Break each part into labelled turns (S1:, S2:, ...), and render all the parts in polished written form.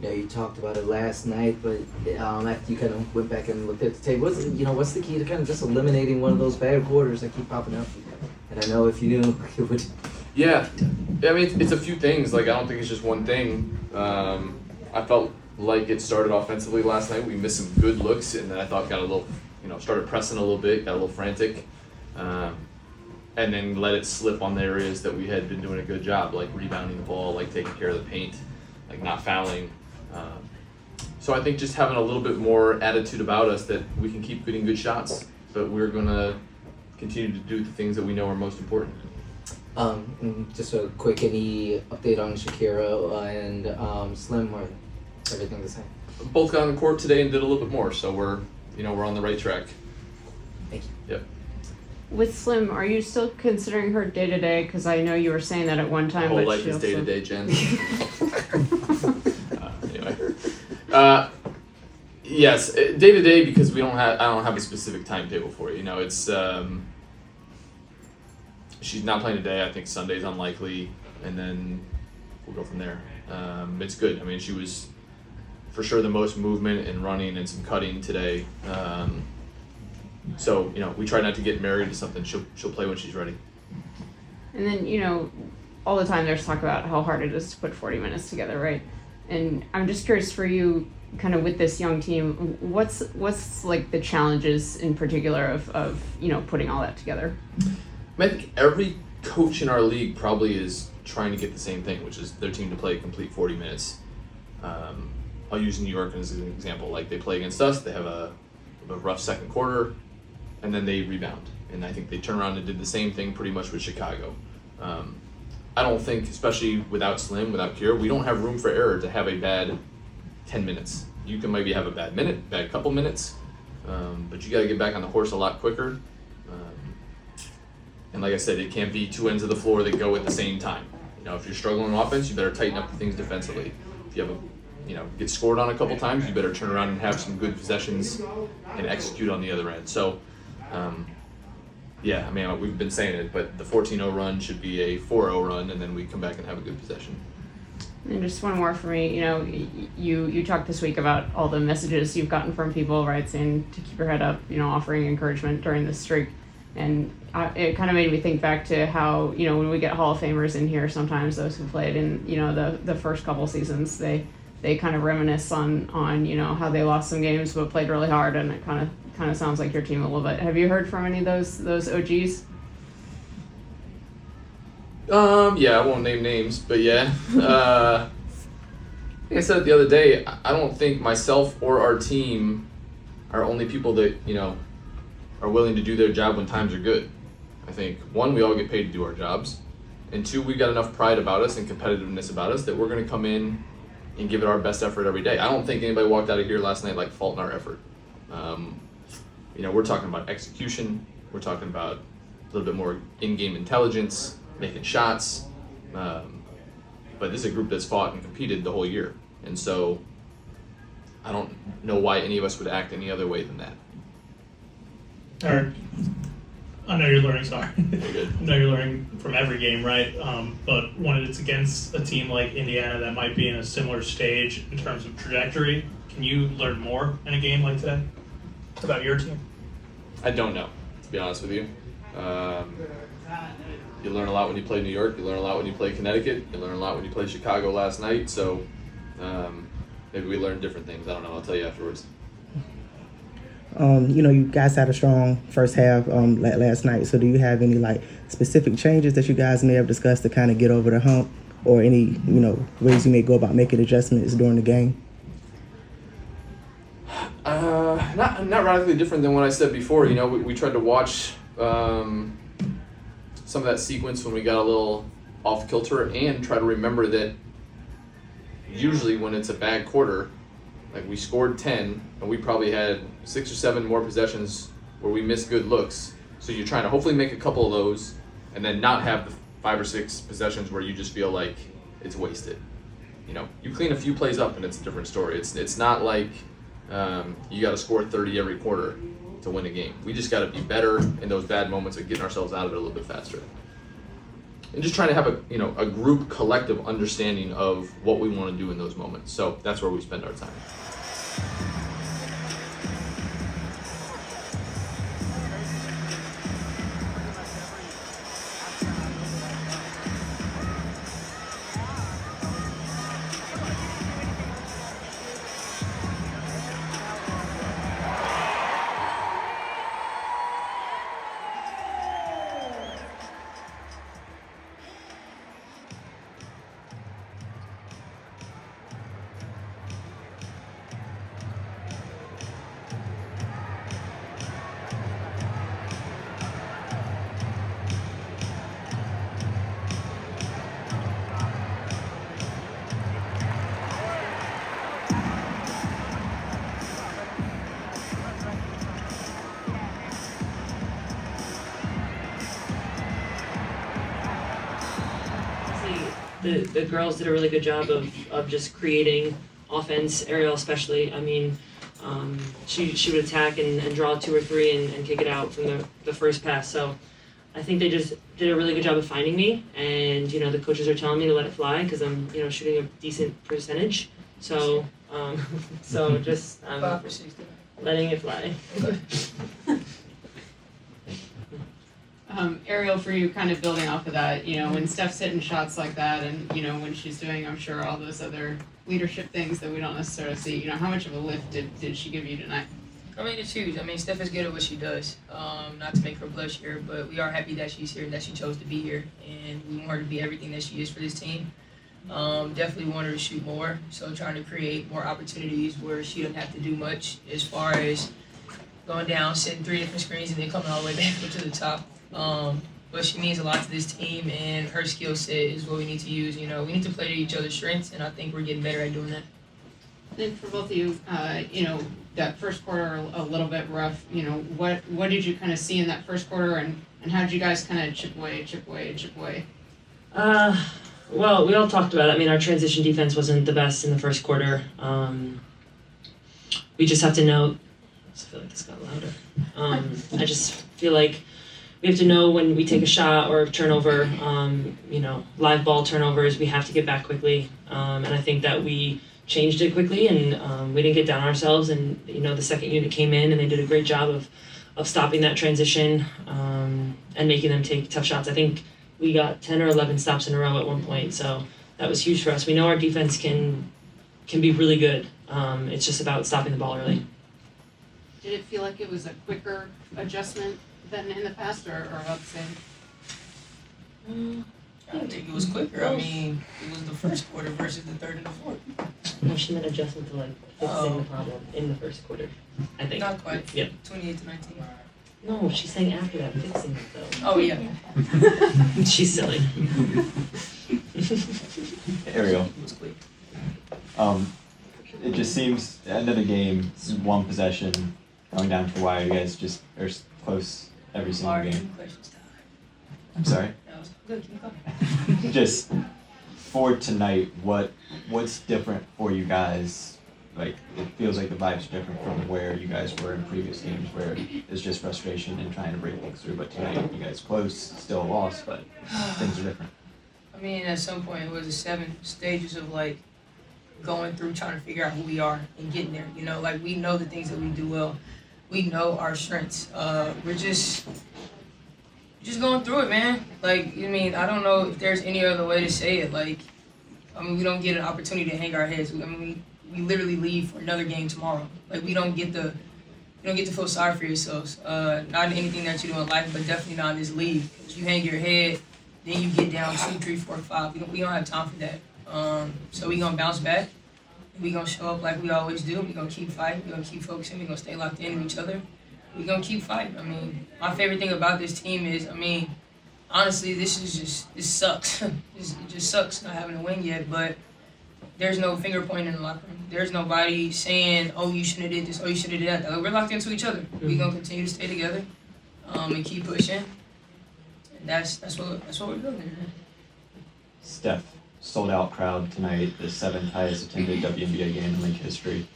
S1: You talked about it last night, but after you kind of went back and looked at the tape, what's the key to kind of just eliminating one of those bad quarters that keep popping up? And I know if you knew, it would.
S2: Yeah, I mean it's a few things. Like I don't think it's just one thing. I felt like it started offensively last night. We missed some good looks, and then I thought got a little, started pressing a little bit, got a little frantic, and then let it slip on the areas that we had been doing a good job, like rebounding the ball, like taking care of the paint, like not fouling. So I think just having a little bit more attitude about us that we can keep getting good shots, but we're gonna continue to do the things that we know are most important.
S1: And just a quick, any update on Shakira and Slim, or everything the same?
S2: Both got on the court today and did a little bit more, so we're on the right track.
S1: Thank you.
S2: Yep.
S3: With Slim, are you still considering her day to day? Because I know you were saying that at one time.
S2: My whole
S3: but
S2: life
S3: she
S2: is
S3: also...
S2: day to day, Jen. Anyway, yes, day to day because I don't have a specific timetable for it. It's she's not playing today. I think Sunday's unlikely, and then we'll go from there. It's good. I mean, she was for sure the most movement and running and some cutting today. So we try not to get married to something. She'll play when she's ready.
S3: And then all the time there's talk about how hard it is to put 40 minutes together, right? And I'm just curious for you, kind of with this young team, what's like the challenges in particular of putting all that together?
S2: I think every coach in our league probably is trying to get the same thing, which is their team to play a complete 40 minutes. I'll use New York as an example. Like they play against us, they have a rough second quarter, and then they rebound. And I think they turn around and did the same thing pretty much with Chicago. I don't think, especially without Slim, without Kira, we don't have room for error to have a bad 10 minutes. You can maybe have a bad minute, bad couple minutes, but you got to get back on the horse a lot quicker. And like I said, it can't be two ends of the floor that go at the same time. If you're struggling on offense, you better tighten up the things defensively. If you have get scored on a couple times, you better turn around and have some good possessions and execute on the other end. So, yeah, I mean, we've been saying it, but the 14-0 run should be a 4-0 run, and then we come back and have a good possession.
S3: And just one more for me, you talked this week about all the messages you've gotten from people, right, saying to keep your head up, offering encouragement during this streak. And it kind of made me think back to how, when we get Hall of Famers in here, sometimes those who played in, the first couple seasons, they kind of reminisce on how they lost some games but played really hard, and it kind of sounds like your team a little bit. Have you heard from any of those OGs?
S2: Yeah, I won't name names, but yeah. Like I said the other day, I don't think myself or our team are only people that, are willing to do their job when times are good. I think, one, we all get paid to do our jobs, and two, we've got enough pride about us and competitiveness about us that we're going to come in and give it our best effort every day. I don't think anybody walked out of here last night faulting our effort. We're talking about execution. We're talking about a little bit more in-game intelligence, making shots. But this is a group that's fought and competed the whole year. And so I don't know why any of us would act any other way than that.
S4: Eric, I know you're learning, sorry.
S2: Good.
S4: I know you're learning from every game, right? But when it's against a team like Indiana that might be in a similar stage in terms of trajectory, can you learn more in a game like today about your team?
S2: I don't know, to be honest with you. You learn a lot when you play New York. You learn a lot when you play Connecticut. You learn a lot when you play Chicago last night. So maybe we learned different things. I don't know. I'll tell you afterwards.
S5: You guys had a strong first half last night. So do you have any specific changes that you guys may have discussed to kind of get over the hump, or any ways you may go about making adjustments during the game?
S2: Not radically different than what I said before. We tried to watch some of that sequence when we got a little off kilter, and try to remember that usually when it's a bad quarter, we scored 10 and we probably had 6 or 7 more possessions where we missed good looks. So you're trying to hopefully make a couple of those and then not have the 5 or 6 possessions where you just feel like it's wasted. You clean a few plays up and it's a different story. It's not like you got to score 30 every quarter to win a game. We just got to be better in those bad moments of getting ourselves out of it a little bit faster. and just trying to have a group collective understanding of what we want to do in those moments. So that's where we spend our time.
S6: The girls did a really good job of just creating offense, Ariel especially. I mean, she would attack and draw 2 or 3 and kick it out from the first pass. So I think they just did a really good job of finding me. And, the coaches are telling me to let it fly because I'm, shooting a decent percentage. So, just letting it fly.
S3: Ariel, for you, kind of building off of that, when Steph's hitting shots like that and, when she's doing, I'm sure, all those other leadership things that we don't necessarily see, how much of a lift did she give you tonight?
S7: I mean, it's huge. I mean, Steph is good at what she does. Not to make her blush here, but we are happy that she's here and that she chose to be here. And we want her to be everything that she is for this team. Definitely want her to shoot more. So trying to create more opportunities where she doesn't have to do much as far as going down, setting 3 different screens, and then coming all the way back up to the top. But she means a lot to this team, and her skill set is what we need to use. We need to play to each other's strengths, and I think we're getting better at doing that.
S3: And for both of you, that first quarter a little bit rough. What did you kind of see in that first quarter, and how did you guys kind of chip away?
S6: Well, we all talked about it. I mean, our transition defense wasn't the best in the first quarter. We just have to know. I just feel like this got louder. I just feel like we have to know when we take a shot or a turnover, live ball turnovers, we have to get back quickly. And I think that we changed it quickly and we didn't get down on ourselves. And, the second unit came in and they did a great job of stopping that transition and making them take tough shots. I think we got 10 or 11 stops in a row at one point. So that was huge for us. We know our defense can be really good. It's just about stopping the ball early.
S3: Did it feel like it was a quicker adjustment than in the past, or about the same?
S7: I think it was quicker. I mean, it was the first quarter versus the third and the fourth.
S6: No, she meant adjustment to fixing the problem in the first quarter, I think.
S7: Not quite.
S6: Yep.
S7: 28-19.
S6: No, she's saying after that, fixing it though.
S7: Oh, yeah.
S6: She's silly.
S8: Ariel,
S7: It was quick.
S8: it just seems the end of the game, 1 possession, going down to the wire. You guys just are close every single
S7: Mark,
S8: game.
S7: questions, Tyler.
S8: I'm sorry.
S7: That was good. Keep going.
S8: Just for tonight, what's different for you guys? Like, it feels like the vibe's different from where you guys were in previous games, where it's just frustration and trying to break things through. But tonight, you guys close, still a loss, but things are different.
S7: I mean, at some point, it was the 7 stages of going through trying to figure out who we are and getting there. We know the things that we do well. We know our strengths. We're just going through it, man. I don't know if there's any other way to say it. We don't get an opportunity to hang our heads. We literally leave for another game tomorrow. We don't get to feel sorry for yourselves. Not in anything that you do in life, but definitely not in this league. If you hang your head, then you get down 2, 3, 4, 5. We don't have time for that. So we're going to bounce back. We're going to show up like we always do. We're going to keep fighting. We're going to keep focusing. We're going to stay locked in with each other. We're going to keep fighting. My favorite thing about this team is, honestly, this sucks. It just sucks not having a win yet, but there's no finger pointing in the locker room. There's nobody saying, oh, you shouldn't have did this, oh, you should have did that. We're locked into each other. We're going to continue to stay together and keep pushing. And that's what we're doing.
S8: Steph, sold out crowd tonight, the 7th highest attended WNBA game in league history.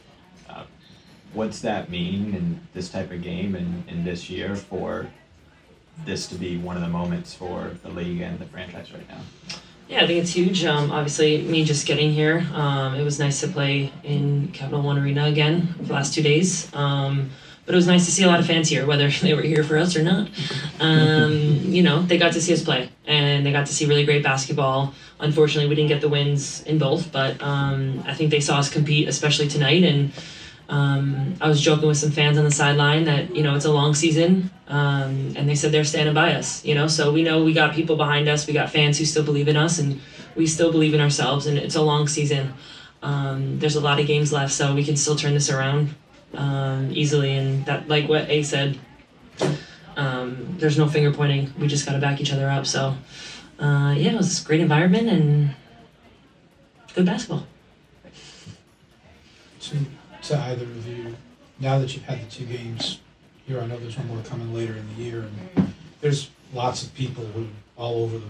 S8: What's that mean in this type of game and this year for this to be one of the moments for the league and the franchise right now?
S6: Yeah, I think it's huge. Obviously, me just getting here, it was nice to play in Capital One Arena again for the last 2 days. But it was nice to see a lot of fans here, whether they were here for us or not. They got to see us play, and they got to see really great basketball. Unfortunately, we didn't get the wins in both, but I think they saw us compete, especially tonight. And I was joking with some fans on the sideline that, it's a long season, and they said they're standing by us, So we know we got people behind us. We got fans who still believe in us, and we still believe in ourselves, and it's a long season. There's a lot of games left, so we can still turn this around easily. And that, like what A said, there's no finger pointing. We just got to back each other up. So, it was a great environment and good basketball.
S9: To either of you, now that you've had the 2 games here, I know there's one more coming later in the year, and there's lots of people who all over the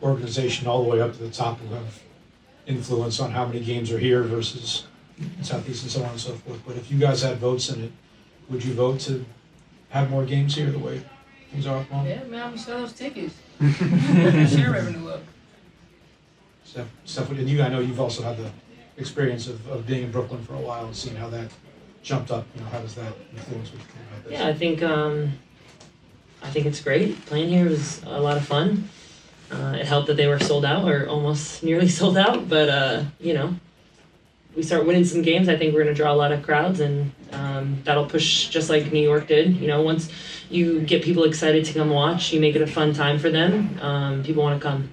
S9: organization, all the way up to the top, who have influence on how many games are here versus Southeast and so on and so forth. But if you guys had votes in it, would you vote to have more games here the way things are at the moment?
S7: Yeah, man, we sell those tickets. Share revenue up.
S9: Steph, and I know you've also had the experience of being in Brooklyn for a while and seeing how that jumped up. How does that influence what you think about this?
S6: Yeah, I think it's great. Playing here was a lot of fun. It helped that they were sold out, or almost nearly sold out, but we start winning some games, I think we're going to draw a lot of crowds, and that'll push just like New York did. Once you get people excited to come watch, you make it a fun time for them, people want to come.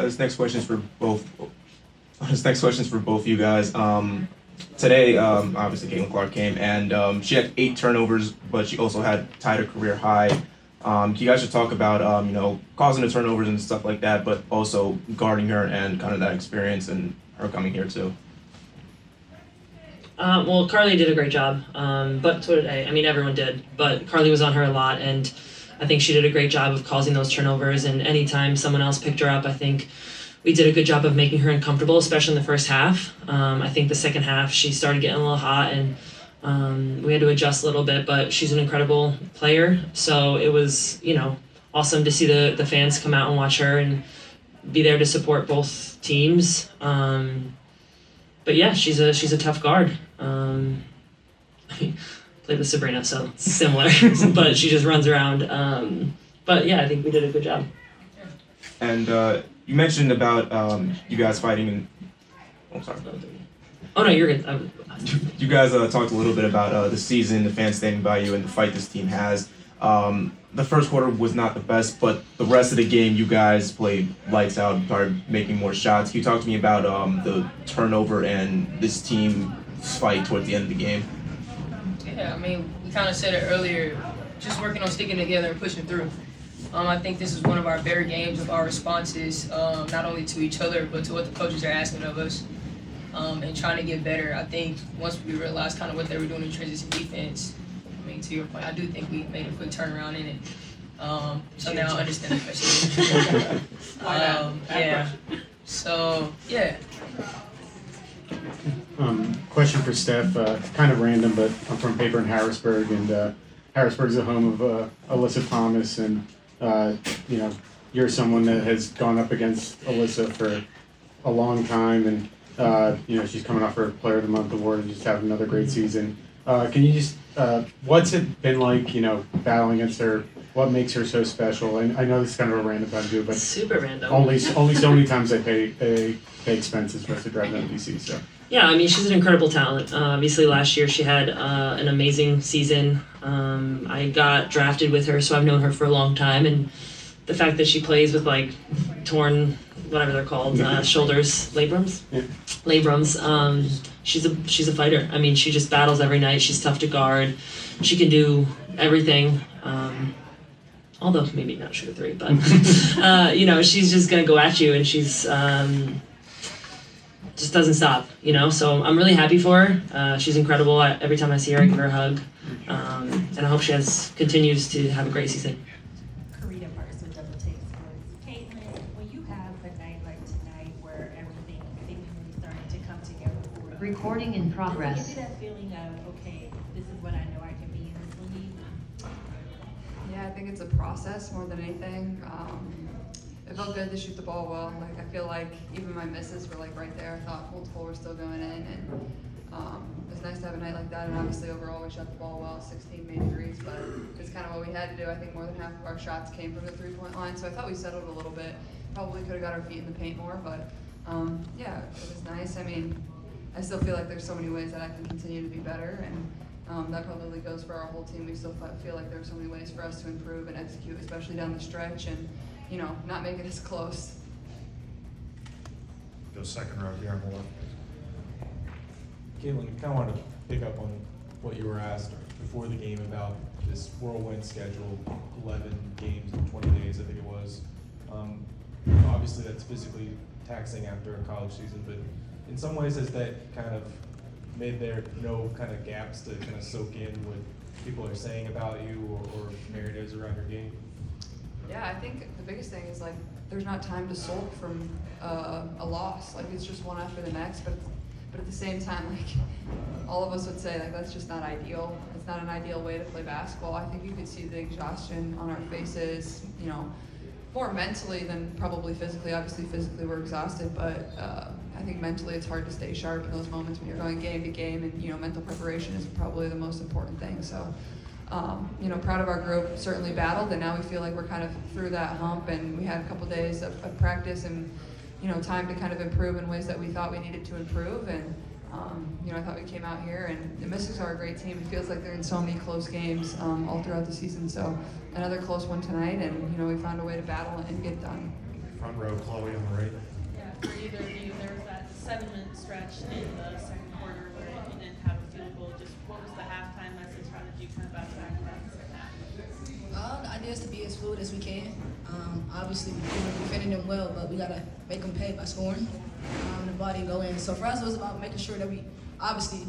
S10: This next question is for both. This next question is for both you guys. Today, obviously, Caitlin Clark came, and she had 8 turnovers, but she also had tied her career high. Can you guys just talk about, causing the turnovers and stuff like that, but also guarding her and kind of that experience and her coming here too?
S6: Well, Carly did a great job, but so did A. I mean, everyone did, but Carly was on her a lot, and I think she did a great job of causing those turnovers, and anytime someone else picked her up, I think we did a good job of making her uncomfortable, especially in the first half. I think the second half, she started getting a little hot, and we had to adjust a little bit, but she's an incredible player, so it was, awesome to see the fans come out and watch her and be there to support both teams. But yeah, she's a tough guard. Played with Sabrina, so it's similar, but she just runs around. But yeah, I think we did a good job.
S10: And you mentioned about you guys fighting in... Oh, sorry.
S6: Oh, no, you're good.
S10: You guys talked a little bit about the season, the fans standing by you, and the fight this team has. The first quarter was not the best, but the rest of the game, you guys played lights out, started making more shots. Can you talk to me about the turnover and this team's fight towards the end of the game?
S7: Yeah, I mean, we kind of said it earlier, just working on sticking together and pushing through. I think this is one of our better games of our responses, not only to each other, but to what the coaches are asking of us, and trying to get better. I think once we realized kind of what they were doing in transition defense, I mean, to your point, I do think we made a quick turnaround in it. So now I understand the question. Yeah. So, yeah.
S11: Question for Steph, kind of random, but I'm from Paper in Harrisburg, and Harrisburg's the home of Alyssa Thomas, and you're someone that has gone up against Alyssa for a long time, and she's coming off her Player of the Month award and just having another great season. Can you just, what's it been like, battling against her? What makes her so special? And I know this is kind of a random time to do, but
S6: super random.
S11: Only so many times they pay expenses for us to drive down to DC. So
S6: yeah, I mean, she's an incredible talent. Obviously, last year she had an amazing season. I got drafted with her, so I've known her for a long time, and the fact that she plays with like torn, whatever they're called, shoulders, labrums.
S11: Yeah.
S6: Labrums. She's a fighter. I mean, she just battles every night. She's tough to guard. She can do everything. Although maybe not shoot a three, but she's just gonna go at you, and she's just doesn't stop. So I'm really happy for her. She's incredible. Every time I see her, I give her a hug, and I hope she continues to have a great season.
S12: Recording in progress.
S13: Give you that feeling of, okay, this is what I know I can be in this league.
S12: Yeah, I think it's a process more than anything. It felt good to shoot the ball well. Like, I feel like even my misses were like right there. I thought multiple were still going in, and it was nice to have a night like that. And obviously overall we shot the ball well, 16 made threes, but it's kind of what we had to do. I think more than half of our shots came from the 3-point line, so I thought we settled a little bit. Probably could have got our feet in the paint more, but yeah, it was nice. I mean, I still feel like there's so many ways that I can continue to be better, and that probably goes for our whole team. We still feel like there's so many ways for us to improve and execute, especially down the stretch, and not make it as close.
S13: Go second row here on the left.
S14: Caitlin, I kind of wanted to pick up on what you were asked before the game about this whirlwind schedule, 11 games in 20 days, I think it was. Obviously, that's physically taxing after a college season, but in some ways, has that kind of made there no kind of gaps to kind of soak in what people are saying about you or narratives around your game?
S12: Yeah, I think the biggest thing is like there's not time to sulk from a loss. Like it's just one after the next, but at the same time, like all of us would say, like that's just not ideal. It's not an ideal way to play basketball. I think you could see the exhaustion on our faces, more mentally than probably physically. Obviously, physically we're exhausted, but I think mentally it's hard to stay sharp in those moments when you're going game to game, and mental preparation is probably the most important thing. So. Proud of our group, certainly battled, and now we feel like we're kind of through that hump, and we had a couple days of practice and, time to kind of improve in ways that we thought we needed to improve, and, I thought we came out here, and the Mystics are a great team. It feels like they're in so many close games all throughout the season, so another close one tonight, and, we found a way to battle and get done.
S13: Front row, Chloe on the right.
S15: Yeah, for either of you, there was that 7-minute stretch in the second quarter where you didn't have a field goal. Just what was the halftime message? How did you kind of bounce back from that in the second half?
S16: The idea is to be as fluid as we can. Obviously, we're defending them well, but we got to make them pay by scoring. The body go in. So for us, it was about making sure that we obviously,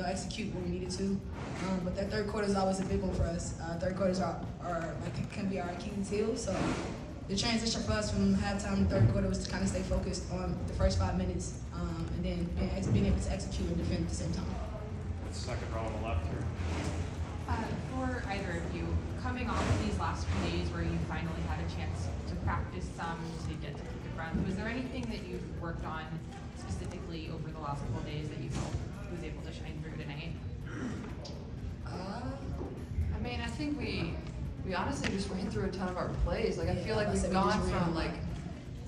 S16: execute what we needed to. But that third quarter is always a big one for us. Third quarters can be our Achilles heel. So the transition for us from halftime to third quarter was to kind of stay focused on the first 5 minutes, and then being able to execute and defend at the same time.
S13: Second row on the left here.
S17: For either of you, coming off of these last few days where you finally had a chance to practice some, to get to kick a run, was there anything that you've worked on specifically over the last couple of days that you felt was able to shine through tonight?
S12: I think we honestly just ran through a ton of our plays. Like I feel like we've gone from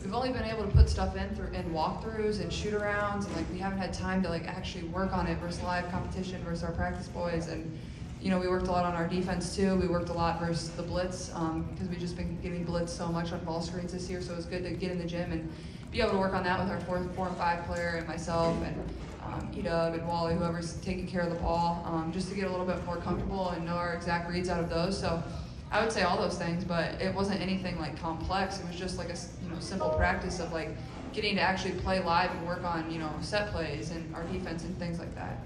S12: we've only been able to put stuff in walkthroughs and shoot arounds, and we haven't had time to actually work on it versus live competition versus our practice boys. And we worked a lot on our defense too. We worked a lot versus the blitz because we've just been getting blitzed so much on ball screens this year. So it was good to get in the gym and be able to work on that with our 4 and 5 player and myself and Edub and Wally, whoever's taking care of the ball, just to get a little bit more comfortable and know our exact reads out of those. So I would say all those things, but it wasn't anything complex. It was just a simple practice of getting to actually play live and work on set plays and our defense and things like that.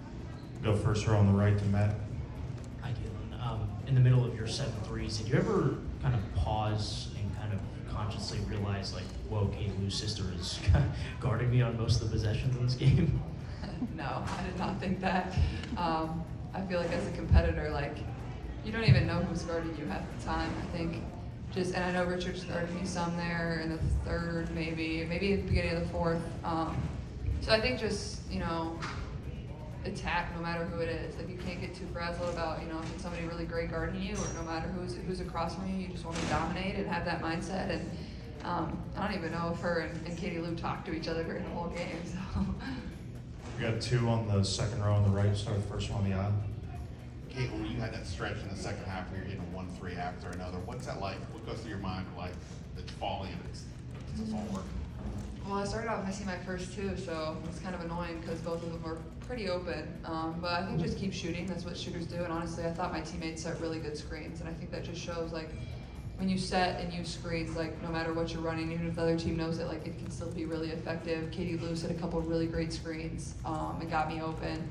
S13: Go first row on the right to Matt.
S18: Hi, Caitlin. In the middle of your 7 threes, did you ever kind of pause and kind of consciously realize whoa, Katie Lou's sister is guarding me on most of the possessions in this game?
S12: No, I did not think that. I feel like as a competitor, you don't even know who's guarding you half the time. I think and I know Richard's guarding me some there in the third, maybe at the beginning of the fourth. So I think just, attack no matter who it is. You can't get too frazzled about, if it's somebody really great guarding you, or no matter who's across from you, you just want to dominate and have that mindset. And I don't even know if her and Katie Lou talked to each other during the whole game. So.
S13: We got 2 on the second row on the right. Start the first one on the aisle.
S19: Caitlin, you had that stretch in the second half where you're hitting 1 3 after another. What's that like? What goes through your mind it's falling and it's all working?
S12: Well, I started off missing my first 2, so it's kind of annoying because both of them were pretty open. But I think just keep shooting. That's what shooters do. And honestly, I thought my teammates set really good screens. And I think that just shows when you set and use screens, no matter what you're running, even if the other team knows it, it can still be really effective. Katie Lou set a couple really great screens and got me open.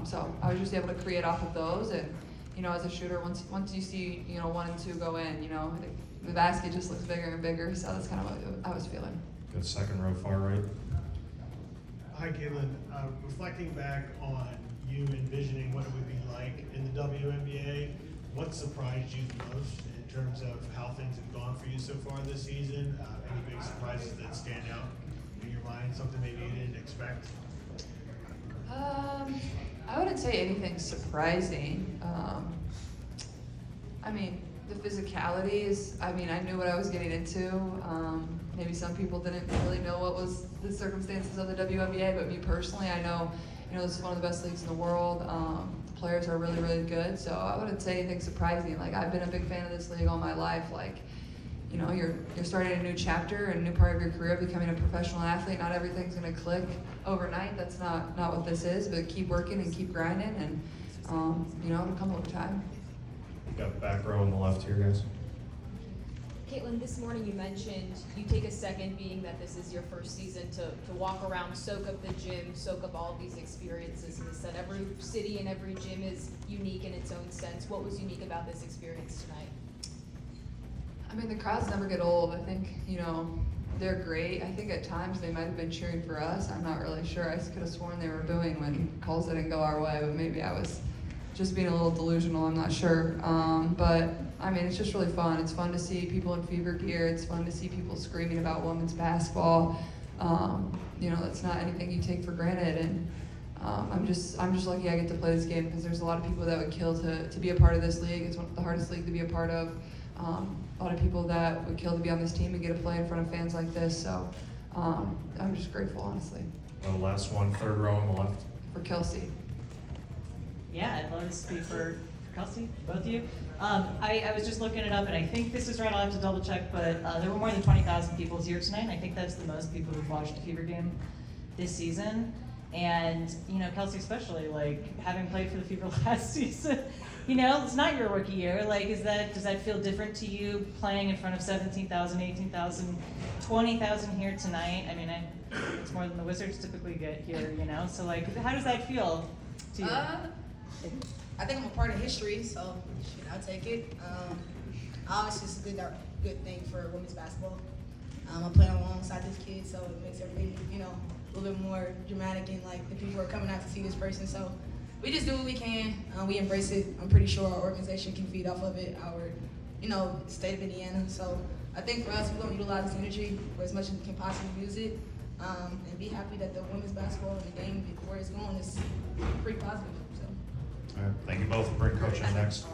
S12: So I was just able to create off of those. And, as a shooter, once you see, 1 and 2 go in, the basket just looks bigger and bigger. So that's kind of what I was feeling.
S13: Good second row, far right.
S20: Hi, Caitlin. Reflecting back on you envisioning what it would be like in the WNBA, what surprised you the most in terms of how things have gone for you so far this season? Any big surprises that stand out in your mind? Something maybe you didn't expect?
S12: I wouldn't say anything surprising. I mean, the physicality is, I mean, I knew what I was getting into. Maybe some people didn't really know what was the circumstances of the WNBA, but me personally, I know, this is one of the best leagues in the world. The players are really, really good, so I wouldn't say anything surprising. Like, I've been a big fan of this league all my life. Like, you're starting a new chapter, a new part of your career, becoming a professional athlete. Not everything's gonna click overnight. That's not what this is, but keep working and keep grinding, and it'll come over time.
S13: You got back row on the left here, guys.
S21: Caitlin, this morning you mentioned you take a second, being that this is your first season, to walk around, soak up the gym, soak up all of these experiences. And said every city and every gym is unique in its own sense. What was unique about this experience tonight?
S12: I mean, the crowds never get old. I think, they're great. I think at times they might have been cheering for us. I'm not really sure. I could have sworn they were booing when calls didn't go our way, but maybe I was just being a little delusional. I'm not sure. But I mean, it's just really fun. It's fun to see people in fever gear. It's fun to see people screaming about women's basketball. That's not anything you take for granted. And I'm just lucky I get to play this game, because there's a lot of people that would kill to be a part of this league. It's the hardest league to be a part of. A lot of people that would kill to be on this team and get to play in front of fans like this. So I'm just grateful, honestly.
S13: The last one, third row on the left.
S12: For Kelsey.
S22: Yeah, I'd love to speak for Kelsey, both of you. I was just looking it up, and I think this is right. I'll have to double check, but there were more than 20,000 people here tonight, and I think that's the most people who've watched a Fever game this season. And, Kelsey especially, like, having played for the Fever last season, it's not your rookie year. Like, does that feel different to you, playing in front of 17,000, 18,000, 20,000 here tonight? I mean, it's more than the Wizards typically get here, So, like, how does that feel to you?
S16: I think I'm a part of history, so I'll take it. Obviously, it's a good thing for women's basketball. I'm playing alongside this kid, so it makes everything, a little bit more dramatic, and like the people are coming out to see this person. So we just do what we can. We embrace it. I'm pretty sure our organization can feed off of it. Our, state of Indiana. So I think for us, we're gonna utilize this energy for as much as we can possibly use it, and be happy that the women's basketball and the game, where it's going, is pretty positive. So.
S13: All right, thank you both for bringing Coach in next.